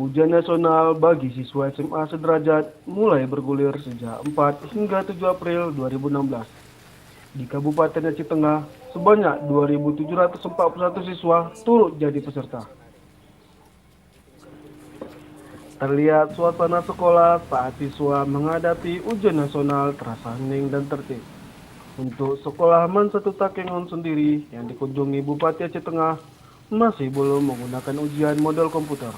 Ujian nasional bagi siswa SMA sederajat mulai bergulir sejak 4 hingga 7 April 2016. Di Kabupaten Aceh Tengah, sebanyak 2.741 siswa turut jadi peserta. Terlihat suasana sekolah saat siswa menghadapi ujian nasional terasa hening dan tertib. Untuk sekolah Mansatu Takengon sendiri yang dikunjungi Bupati Aceh Tengah masih belum menggunakan ujian model komputer.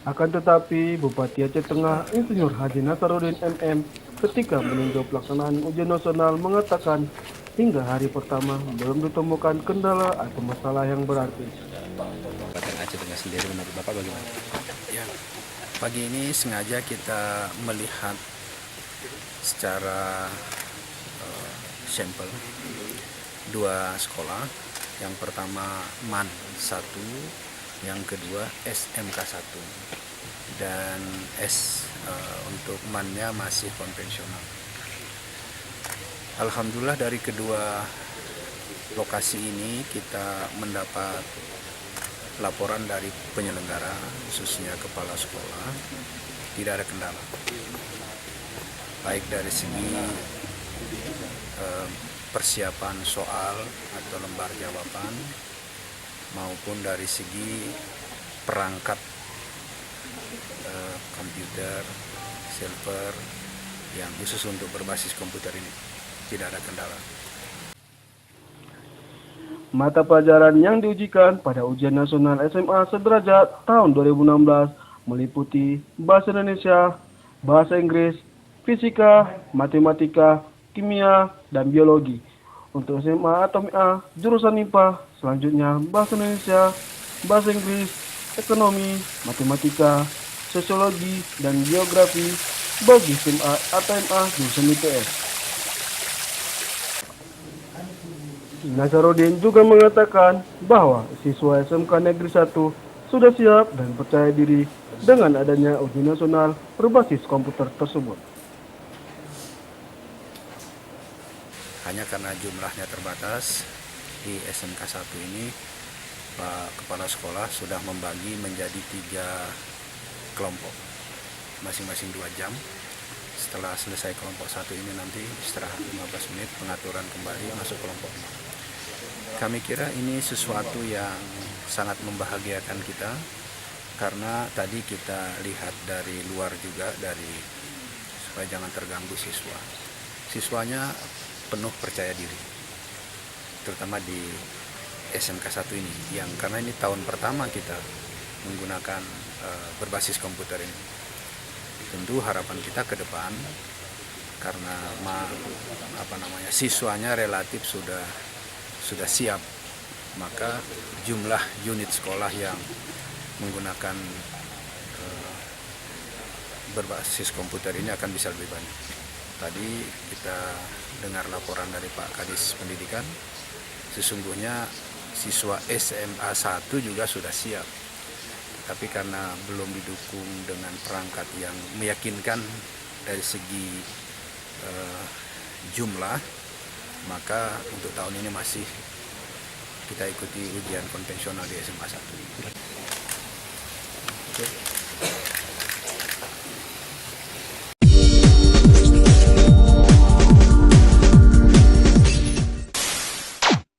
Akan tetapi, Bupati Aceh Tengah Insinyur Haji Nasaruddin MM ketika meninjau pelaksanaan ujian nasional mengatakan hingga hari pertama belum ditemukan kendala atau masalah yang berarti. Kabupaten Aceh Tengah sendiri menurut Bapak bagaimana? Ya, pagi ini sengaja kita melihat secara sampel dua sekolah. Yang pertama MAN 1, yang kedua SMK 1. Dan untuk MAN-nya masih konvensional. Alhamdulillah dari kedua lokasi ini kita mendapat laporan dari penyelenggara, khususnya kepala sekolah, tidak ada kendala. Baik dari segi persiapan soal atau lembar jawaban, maupun dari segi perangkat komputer, server yang khusus untuk berbasis komputer ini, tidak ada kendala. Mata pelajaran yang diujikan pada ujian nasional SMA sederajat tahun 2016 meliputi Bahasa Indonesia, Bahasa Inggris, Fisika, Matematika, Kimia, dan Biologi. Untuk SMA atau MA, jurusan IPA, selanjutnya Bahasa Indonesia, Bahasa Inggris, Ekonomi, Matematika, Sosiologi, dan Geografi bagi SMA atau MA jurusan IPS. Nasaruddin juga mengatakan bahwa siswa SMK Negeri 1 sudah siap dan percaya diri dengan adanya ujian nasional berbasis komputer tersebut. Hanya karena jumlahnya terbatas, di SMK 1 ini Pak Kepala Sekolah sudah membagi menjadi 3 kelompok, masing-masing 2 jam. Setelah selesai kelompok 1 ini nanti istirahat 15 menit, pengaturan kembali masuk kelompok 2. Kami kira ini sesuatu yang sangat membahagiakan kita, karena tadi kita lihat dari luar juga, supaya jangan terganggu siswa. Siswanya penuh percaya diri, terutama di SMK 1 ini, yang karena ini tahun pertama kita menggunakan berbasis komputer ini. Tentu harapan kita ke depan, karena siswanya relatif sudah siap, maka jumlah unit sekolah yang menggunakan berbasis komputer ini akan bisa lebih banyak. Tadi kita dengar laporan dari Pak Kadis Pendidikan, sesungguhnya siswa SMA 1 juga sudah siap, tapi karena belum didukung dengan perangkat yang meyakinkan dari segi jumlah, maka untuk tahun ini masih kita ikuti ujian konvensional di SMA 1.